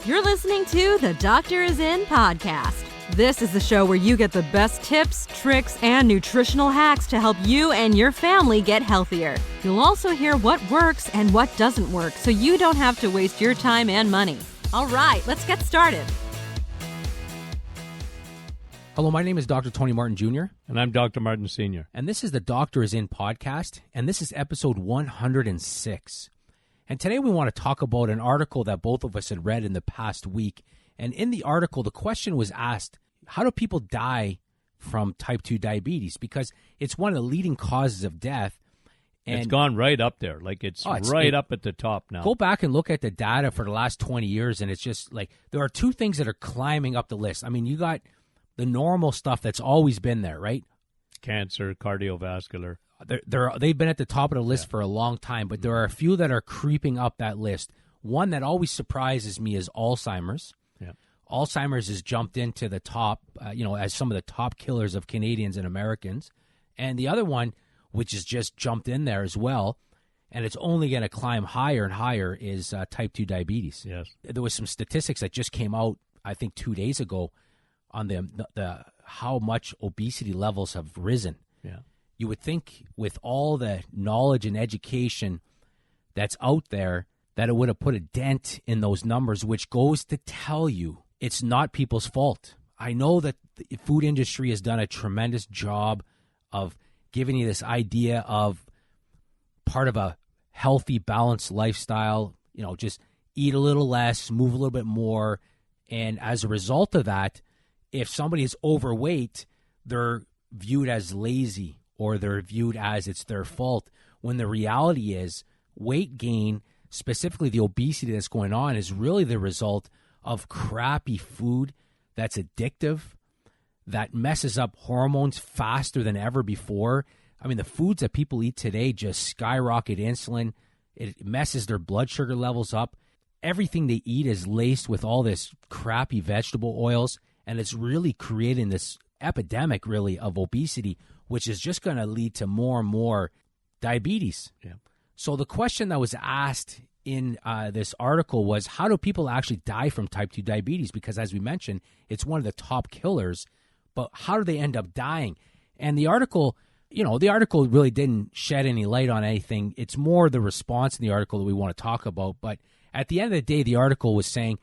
You're listening to the Doctor Is In podcast. This is the show where you get the best tips, tricks, and nutritional hacks to help you and your family get healthier. You'll also hear what works and what doesn't work so you don't have to waste your time and money. All right, let's get started. Hello, my name is Dr. Tony Martin Jr. And I'm Dr. Martin Sr. And this is the Doctor Is In podcast, and this is episode 106. And today we want to talk about an article that both of us had read in the past week. And in the article, the question was asked, how do people die from type 2 diabetes? Because it's one of the leading causes of death. And it's gone right up there. Like it's right up at the top now. Go back and look at the data for the last 20 years, and it's just like there are two things that are climbing up the list. I mean, you got the normal stuff that's always been there, right? Cancer, cardiovascular. They've been at the top of the list for a long time, but there are a few that are creeping up that list. One that always surprises me is Alzheimer's. Yeah. Alzheimer's has jumped into the top, as some of the top killers of Canadians and Americans. And the other one, which has just jumped in there as well, and it's only going to climb higher and higher, is type 2 diabetes. Yes. There was some statistics that just came out, I think, 2 days ago on the how much obesity levels have risen. Yeah. You would think with all the knowledge and education that's out there that it would have put a dent in those numbers, which goes to tell you it's not people's fault. I know that the food industry has done a tremendous job of giving you this idea of part of a healthy, balanced lifestyle, just eat a little less, move a little bit more. And as a result of that, if somebody is overweight, they're viewed as lazy or they're viewed as it's their fault, when the reality is weight gain, specifically the obesity that's going on, is really the result of crappy food that's addictive, that messes up hormones faster than ever before. I mean, the foods that people eat today just skyrocket insulin. It messes their blood sugar levels up. Everything they eat is laced with all this crappy vegetable oils, and it's really creating this epidemic, really, of obesity, which is just going to lead to more and more diabetes. Yeah. So the question that was asked in this article was, how do people actually die from type 2 diabetes? Because as we mentioned, it's one of the top killers, but how do they end up dying? And the article, really didn't shed any light on anything. It's more the response in the article that we want to talk about. But at the end of the day, the article was saying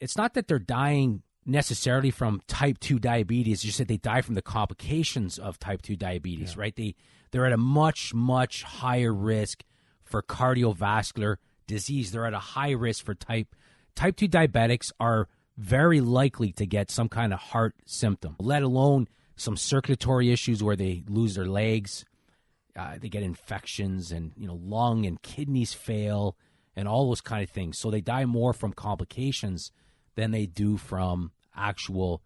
it's not that they're dying necessarily from type 2 diabetes. You said they die from the complications of type 2 diabetes, right? They're at a much, much higher risk for cardiovascular disease. They're at a high risk for type 2 diabetics are very likely to get some kind of heart symptom, let alone some circulatory issues where they lose their legs, they get infections, and lung and kidneys fail and all those kind of things. So they die more from complications than they do from actual.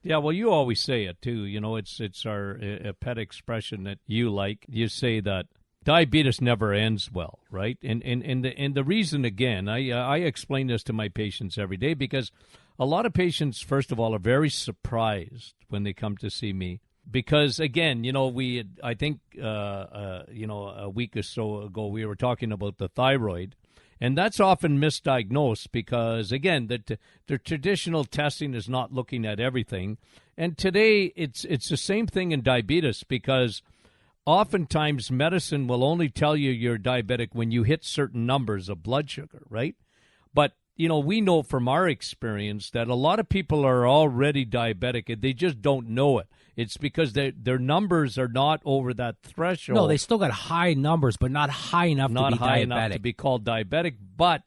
Yeah, well, you always say it too. It's our a pet expression that you like. You say that diabetes never ends well, right? And the reason, again, I explain this to my patients every day, because a lot of patients, first of all, are very surprised when they come to see me. Because, again, I think a week or so ago we were talking about the thyroid. And that's often misdiagnosed because, again, the traditional testing is not looking at everything. And today it's the same thing in diabetes, because oftentimes medicine will only tell you you're diabetic when you hit certain numbers of blood sugar, right? But, we know from our experience that a lot of people are already diabetic and they just don't know it. It's because their numbers are not over that threshold. No, they still got high numbers, but not high enough to be not high diabetic. enough to be called diabetic. But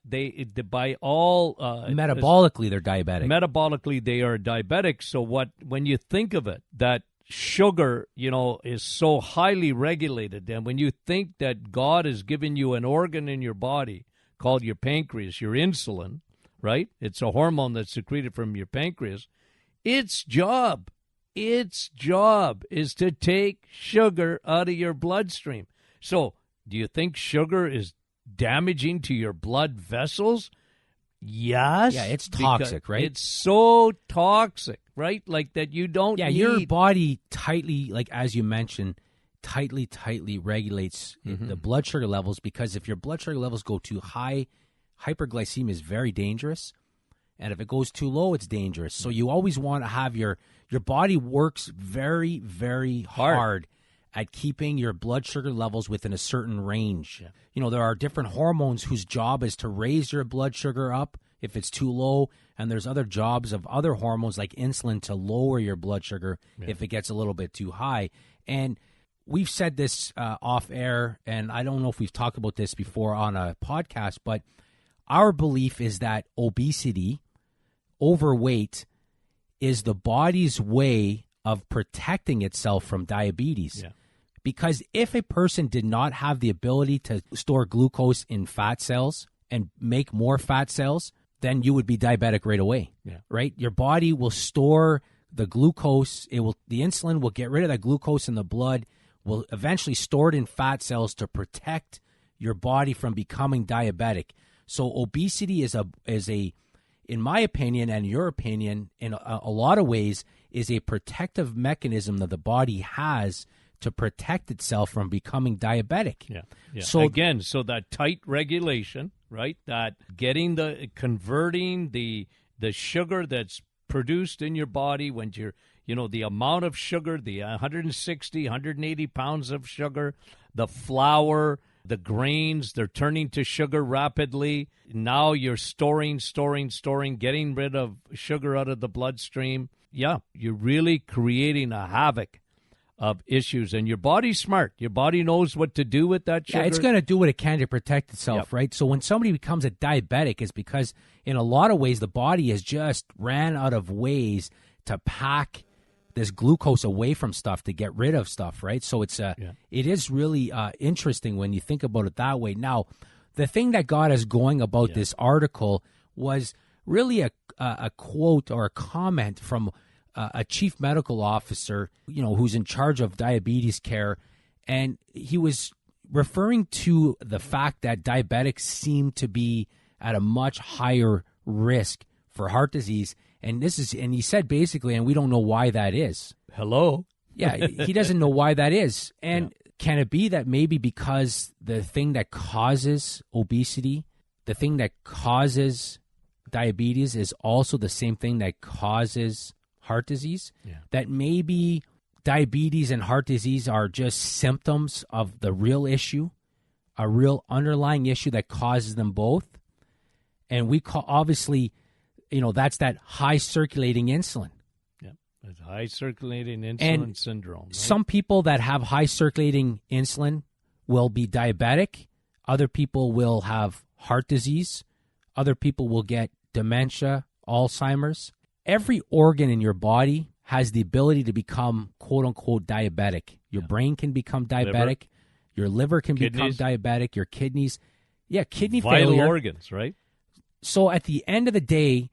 by all metabolically, they're diabetic. Metabolically, they are diabetic. So when you think of it, that sugar, is so highly regulated, and when you think that God has given you an organ in your body called your pancreas, your insulin, right? It's a hormone that's secreted from your pancreas. Its job is to take sugar out of your bloodstream. So do you think sugar is damaging to your blood vessels? Yes. Yeah, it's toxic, right? It's so toxic, right? Like that you don't need. Your body tightly, like as you mentioned, tightly regulates the blood sugar levels, because if your blood sugar levels go too high, hyperglycemia is very dangerous. And if it goes too low, it's dangerous. So you always want to have your body works very, very hard at keeping your blood sugar levels within a certain range. Yeah. You know, there are different hormones whose job is to raise your blood sugar up if it's too low, and there's other jobs of other hormones like insulin to lower your blood sugar if it gets a little bit too high. And we've said this off air, and I don't know if we've talked about this before on a podcast, but our belief is that obesity, overweight, is the body's way of protecting itself from diabetes. Yeah. Because if a person did not have the ability to store glucose in fat cells and make more fat cells, then you would be diabetic right away, right? Your body will store the glucose. The insulin will get rid of that glucose in the blood, will eventually store it in fat cells to protect your body from becoming diabetic. So obesity is a, in my opinion and your opinion, in a lot of ways, is a protective mechanism that the body has to protect itself from becoming diabetic. Yeah. So again, so that tight regulation, right? That converting the sugar that's produced in your body when you're, the amount of sugar, the 160, 180 pounds of sugar, the flour, the grains, they're turning to sugar rapidly. Now you're storing, getting rid of sugar out of the bloodstream. Yeah, you're really creating a havoc of issues, and your body's smart. Your body knows what to do with that sugar. Yeah, it's going to do what it can to protect itself, right? So when somebody becomes a diabetic, it's because in a lot of ways the body has just ran out of ways to pack this glucose away from stuff, to get rid of stuff, right? So it is really interesting when you think about it that way. Now, the thing that got us going about this article was really a quote or a comment from a chief medical officer, who's in charge of diabetes care, and he was referring to the fact that diabetics seem to be at a much higher risk for heart disease. And he said basically, and we don't know why that is. Hello? Yeah, he doesn't know why that is. And can it be that maybe because the thing that causes obesity, the thing that causes diabetes is also the same thing that causes heart disease? Yeah. That maybe diabetes and heart disease are just symptoms of the real issue, a real underlying issue that causes them both. And we call, obviously, that's that high circulating insulin. Yeah, that's high circulating insulin syndrome. Right? Some people that have high circulating insulin will be diabetic. Other people will have heart disease. Other people will get dementia, Alzheimer's. Every organ in your body has the ability to become, quote unquote, diabetic. Your brain can become diabetic. Your liver can become diabetic. Your kidneys. Yeah, kidney failure. Vital organs, right? So at the end of the day,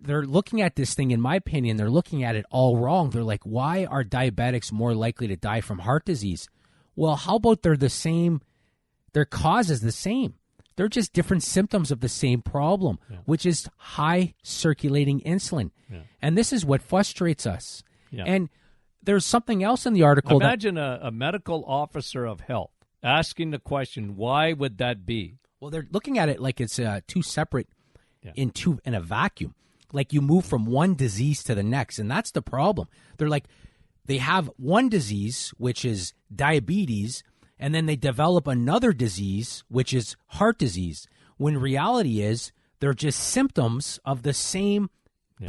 they're looking at this thing, in my opinion, they're looking at it all wrong. They're like, why are diabetics more likely to die from heart disease? Well, how about they're the same? Their cause is the same. They're just different symptoms of the same problem, which is high circulating insulin. Yeah. And this is what frustrates us. Yeah. And there's something else in the article. Imagine a medical officer of health asking the question, why would that be? Well, they're looking at it like it's two separate in a vacuum. Like you move from one disease to the next, and that's the problem. They're like, they have one disease, which is diabetes, and then they develop another disease, which is heart disease, when reality is they're just symptoms of the same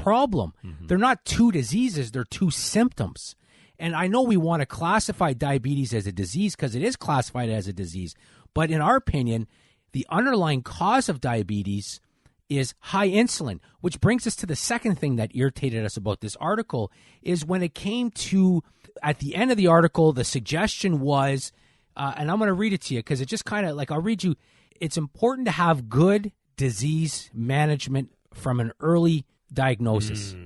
problem. Mm-hmm. They're not two diseases, they're two symptoms. And I know we want to classify diabetes as a disease because it is classified as a disease. But in our opinion, the underlying cause of diabetes is high insulin, which brings us to the second thing that irritated us about this article is when it came to, at the end of the article, the suggestion was, and I'm going to read it to you because it just kind of like, I'll read you. It's important to have good disease management from an early diagnosis.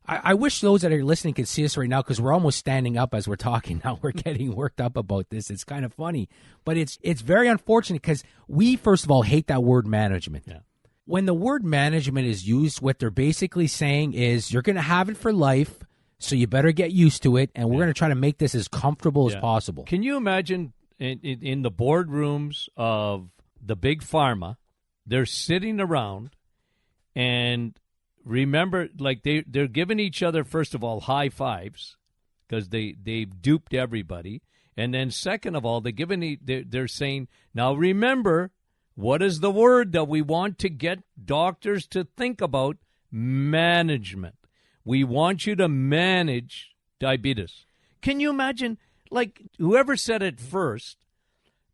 I wish those that are listening could see us right now because we're almost standing up as we're talking now. We're getting worked up about this. It's kind of funny, but it's very unfortunate because we, first of all, hate that word management. Yeah. When the word management is used, what they're basically saying is you're going to have it for life, so you better get used to it, and we're going to try to make this as comfortable as possible. Can you imagine in the boardrooms of the big pharma, they're sitting around and remember, like they're giving each other, first of all, high fives because they've duped everybody. And then second of all, they're saying, now remember, what is the word that we want to get doctors to think about? Management. We want you to manage diabetes. Can you imagine, like, whoever said it first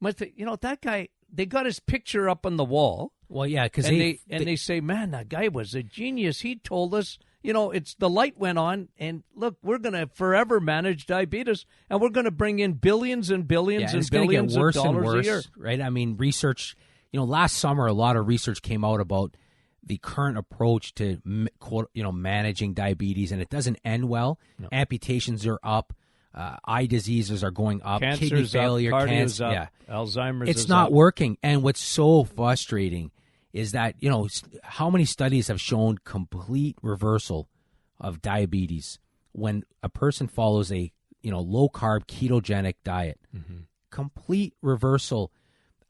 must think, that guy, they got his picture up on the wall. Well, yeah, because they say, man, that guy was a genius. He told us, it's the light went on, and look, we're going to forever manage diabetes, and we're going to bring in billions and billions and billions of dollars a year. Right? I mean, research, last summer, a lot of research came out about the current approach to, managing diabetes, and it doesn't end well. No. Amputations are up. Eye diseases are going up. Cancer's kidney failure, up, cancer, up, Alzheimer's it's is not up. working. And what's so frustrating is that, how many studies have shown complete reversal of diabetes when a person follows a, low-carb ketogenic diet. Mm-hmm. Complete reversal.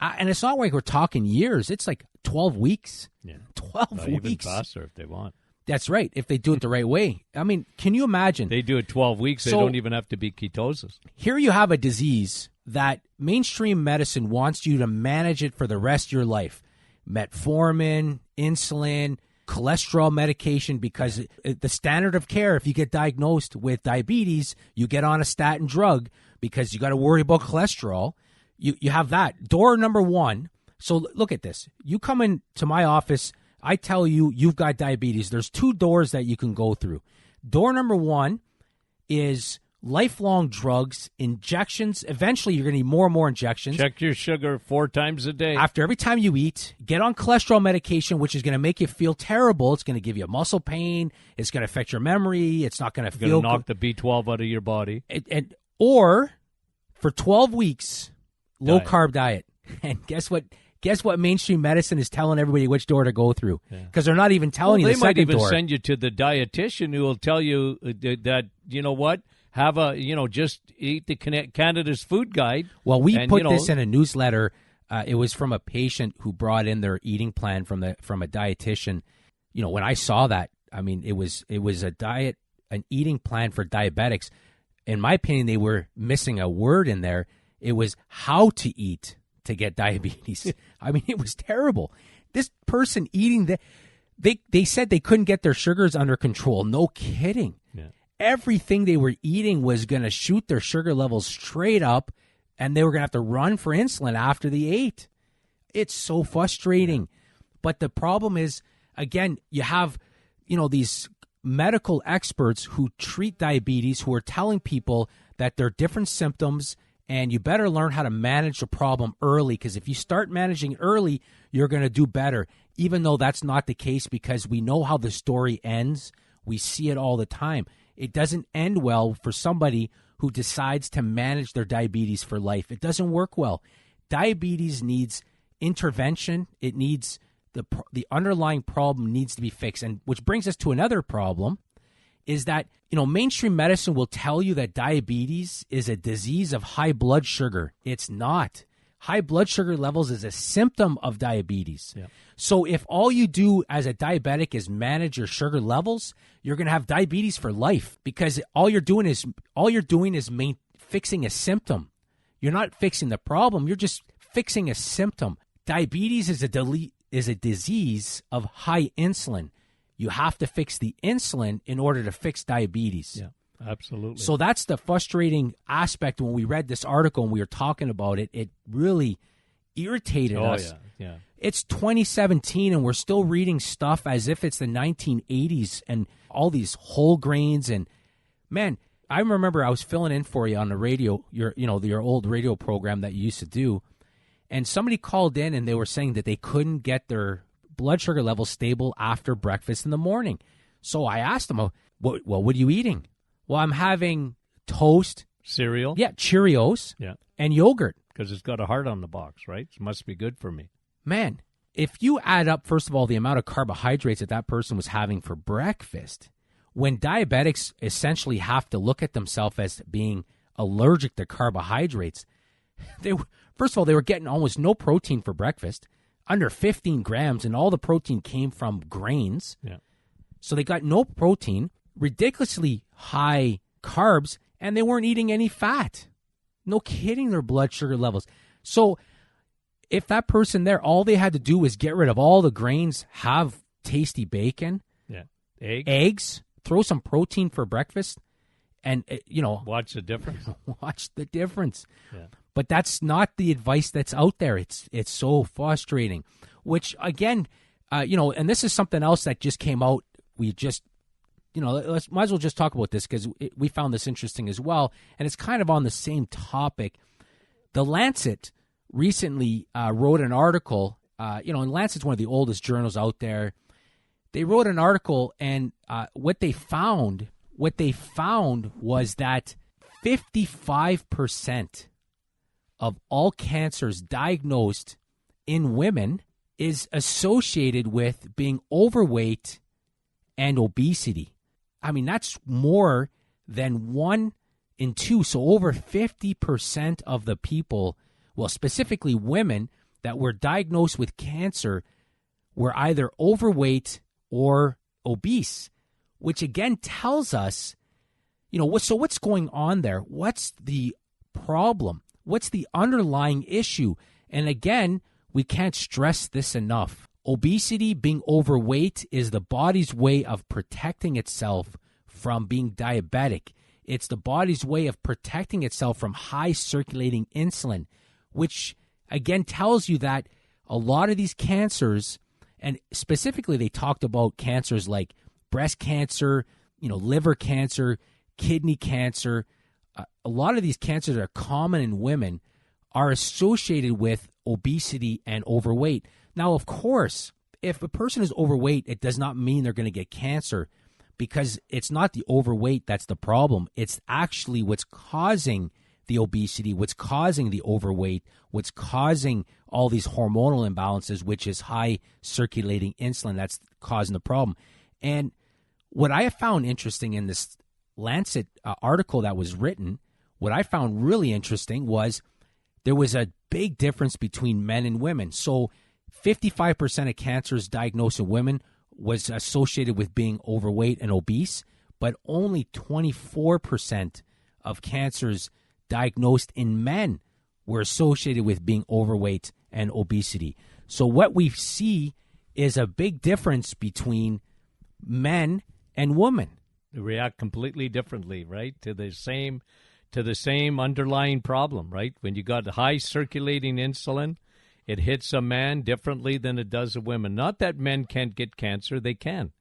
And it's not like we're talking years. It's like 12 weeks. Yeah. 12 weeks. Even faster if they want. That's right, if they do it the right way. I mean, can you imagine? They do it 12 weeks. They don't even have to be ketosis. Here you have a disease that mainstream medicine wants you to manage it for the rest of your life. Metformin, insulin, cholesterol medication, because the standard of care, if you get diagnosed with diabetes, you get on a statin drug because you got to worry about cholesterol. You have that. Door number one. So look at this. You come into my office, I tell you you've got diabetes. There's two doors that you can go through. Door number one is lifelong drugs, injections. Eventually, you're going to need more and more injections. Check your sugar 4 times a day. After every time you eat, get on cholesterol medication, which is going to make you feel terrible. It's going to give you muscle pain. It's going to affect your memory. It's not going to feel knock the B12 out of your body. Or for 12 weeks, low-carb diet. And guess what? Guess what mainstream medicine is telling everybody which door to go through? Because they're not even telling you the second door. They might even send you to the dietitian who will tell you that, have just eat the Canada's food guide. Well, we put this in a newsletter. It was from a patient who brought in their eating plan from a dietitian. When I saw that, I mean, it was an eating plan for diabetics. In my opinion, they were missing a word in there. It was how to eat to get diabetes. I mean, it was terrible. This person eating they said they couldn't get their sugars under control. No kidding. Yeah. Everything they were eating was going to shoot their sugar levels straight up, and they were going to have to run for insulin after they ate. It's so frustrating. But the problem is, again, you have, these medical experts who treat diabetes who are telling people that there are different symptoms and you better learn how to manage the problem early, because if you start managing early, you're going to do better, even though that's not the case, because we know how the story ends. We see it all the time. It doesn't end well for somebody who decides to manage their diabetes for life. It doesn't work well. Diabetes needs intervention. It needs the underlying problem needs to be fixed. And which brings us to another problem is that, mainstream medicine will tell you that diabetes is a disease of high blood sugar. It's not. High blood sugar levels is a symptom of diabetes. Yeah. So if all you do as a diabetic is manage your sugar levels, you're going to have diabetes for life, because all you're doing is fixing a symptom. You're not fixing the problem. You're just fixing a symptom. Diabetes is a disease of high insulin. You have to fix the insulin in order to fix diabetes. Yeah, absolutely. So that's the frustrating aspect. When we read this article and we were talking about it, it really irritated us. Yeah. It's 2017 and we're still reading stuff as if it's the 1980s and all these whole grains. And man, I remember I was filling in for you on the radio, your old radio program that you used to do. And somebody called in and they were saying that they couldn't get their blood sugar levels stable after breakfast in the morning. So I asked them, what are you eating? Well, I'm having toast. Cereal? Yeah, Cheerios. Yeah. And yogurt. Because it's got a heart on the box, right? It must be good for me. Man, if you add up, first of all, the amount of carbohydrates that person was having for breakfast, when diabetics essentially have to look at themselves as being allergic to carbohydrates, first of all, they were getting almost no protein for breakfast. under 15 grams, and all the protein came from grains. Yeah. So they got no protein, ridiculously high carbs, and they weren't eating any fat. No kidding, their blood sugar levels. So if that person there, all they had to do was get rid of all the grains, have tasty bacon, eggs, throw some protein for breakfast, and, watch the difference. Watch the difference. Yeah. But that's not the advice that's out there. It's so frustrating, which, again, and this is something else that just came out. We just, might as well just talk about this because we found this interesting as well. And it's kind of on the same topic. The Lancet recently wrote an article, and Lancet's one of the oldest journals out there. They wrote an article, and what they found was that 55% of all cancers diagnosed in women is associated with being overweight and obesity. I mean, that's more than 1 in 2. So over 50% of the people, well, specifically women, that were diagnosed with cancer were either overweight or obese, which again tells us, so what's going on there? What's the problem? What's the underlying issue? And again, we can't stress this enough. Obesity, being overweight, is the body's way of protecting itself from being diabetic. It's the body's way of protecting itself from high circulating insulin, which again tells you that a lot of these cancers, and specifically they talked about cancers like breast cancer, liver cancer, kidney cancer. A lot of these cancers that are common in women are associated with obesity and overweight. Now, of course, if a person is overweight, it does not mean they're going to get cancer, because it's not the overweight that's the problem. It's actually what's causing the obesity, what's causing the overweight, what's causing all these hormonal imbalances, which is high circulating insulin that's causing the problem. And what I have found interesting in this Lancet article that was written, what I found really interesting was there was a big difference between men and women. So 55% of cancers diagnosed in women was associated with being overweight and obese, but only 24% of cancers diagnosed in men were associated with being overweight and obesity. So what we see is a big difference between men and women. They react completely differently, right, to the same underlying problem, right? When you got high circulating insulin, it hits a man differently than it does a woman. Not that men can't get cancer, they can.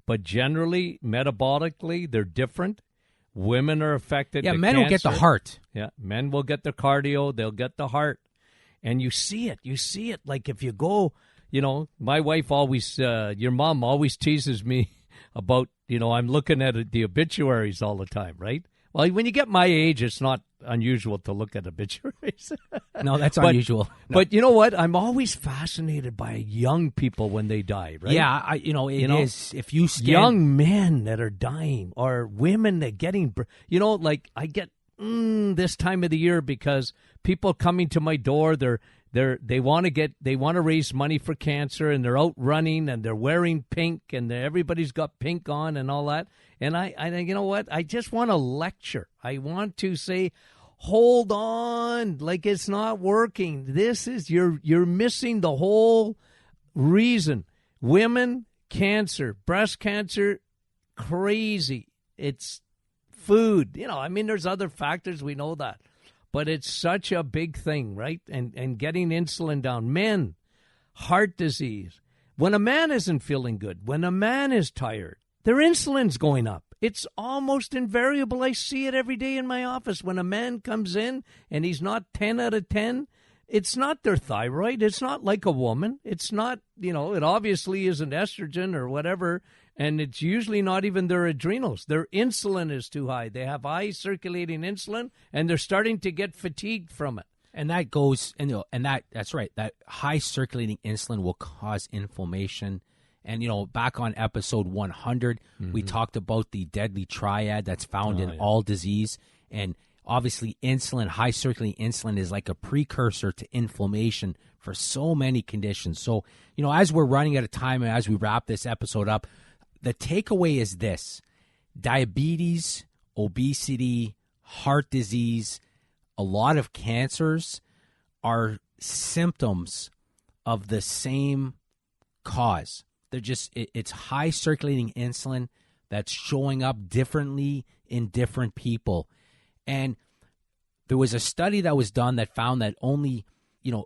But generally, metabolically, they're different. Women are affected. Yeah, by men cancer. will get the heart. Yeah, men will get the cardio, they'll get the heart. And you see it. Like if you go, my wife always, your mom always teases me about, I'm looking at the obituaries all the time, right? Well, when you get my age, it's not unusual to look at obituaries. No, that's unusual. No. But you know what? I'm always fascinated by young people when they die, right? Yeah, it is. If you scan young men that are dying or women that getting, like I get this time of the year because people coming to my door, they want to raise money for cancer, and they're out running and they're wearing pink, and everybody's got pink on and all that. And I you know what? I just want to lecture. I want to say, hold on, like it's not working. This is you're missing the whole reason. Women, cancer, breast cancer, crazy. It's food. There's other factors, we know that. But it's such a big thing, right? And getting insulin down. Men, heart disease. When a man isn't feeling good, when a man is tired, their insulin's going up. It's almost invariable. I see it every day in my office. When a man comes in and he's not 10 out of 10, it's not their thyroid. It's not like a woman. It's not, it obviously isn't estrogen or whatever. And it's usually not even their adrenals. Their insulin is too high. They have high circulating insulin, and they're starting to get fatigued from it. And that goes, that's right. That high circulating insulin will cause inflammation. And, back on episode 100, we talked about the deadly triad that's found in all disease. And obviously insulin, high circulating insulin, is like a precursor to inflammation for so many conditions. So, as we're running out of time and as we wrap this episode up, the takeaway is this: diabetes, obesity, heart disease, a lot of cancers are symptoms of the same cause. They're just, it's high circulating insulin that's showing up differently in different people. And there was a study that was done that found that only,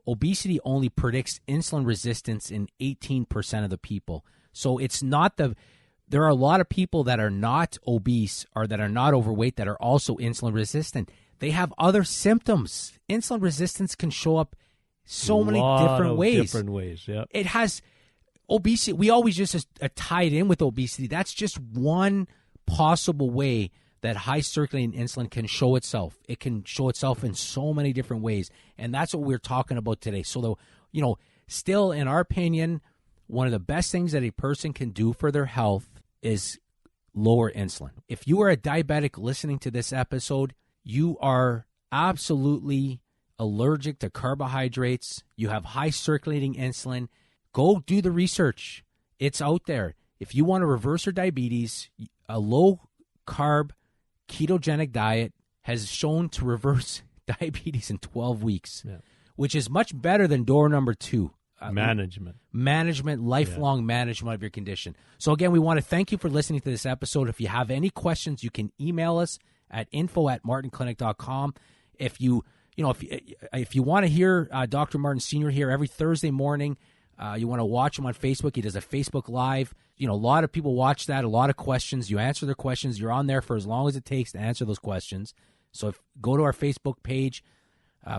obesity only predicts insulin resistance in 18% of the people. So it's not there are a lot of people that are not obese or that are not overweight that are also insulin resistant. They have other symptoms. Insulin resistance can show up so many different ways. Different ways, yeah. It has obesity. We always just tie it in with obesity. That's just one possible way that high circulating insulin can show itself. It can show itself in so many different ways, and that's what we're talking about today. So, still, in our opinion, one of the best things that a person can do for their health is lower insulin. If you are a diabetic listening to this episode, you are absolutely allergic to carbohydrates, you have high circulating insulin, go do the research. It's out there. If you want to reverse your diabetes, a low-carb ketogenic diet has shown to reverse diabetes in 12 weeks, which is much better than door number 2. Management, lifelong management of your condition. So again, we want to thank you for listening to this episode. If you have any questions, you can email us at info@martinclinic.com. If you want to hear Dr. Martin Sr. here every Thursday morning, you want to watch him on Facebook. He does a Facebook Live. A lot of people watch that, a lot of questions. You answer their questions. You're on there for as long as it takes to answer those questions. So go to our Facebook page,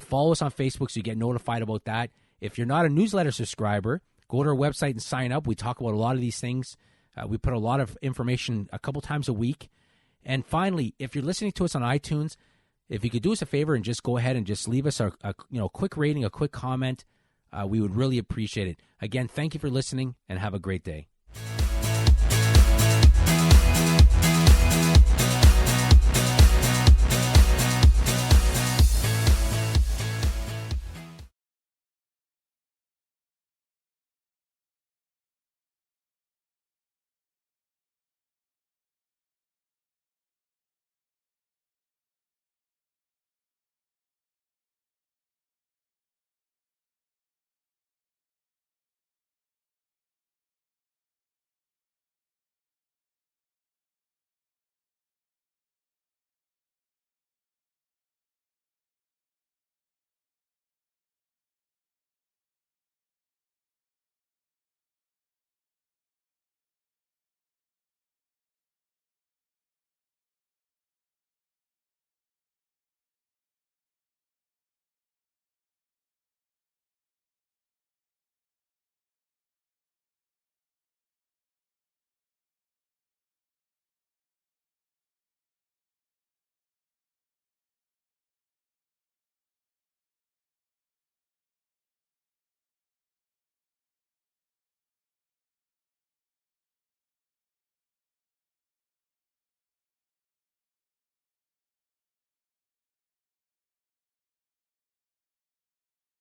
follow us on Facebook so you get notified about that. If you're not a newsletter subscriber, go to our website and sign up. We talk about a lot of these things. We put a lot of information a couple times a week. And finally, if you're listening to us on iTunes, if you could do us a favor and just go ahead and just leave us a quick rating, a quick comment, we would really appreciate it. Again, thank you for listening and have a great day.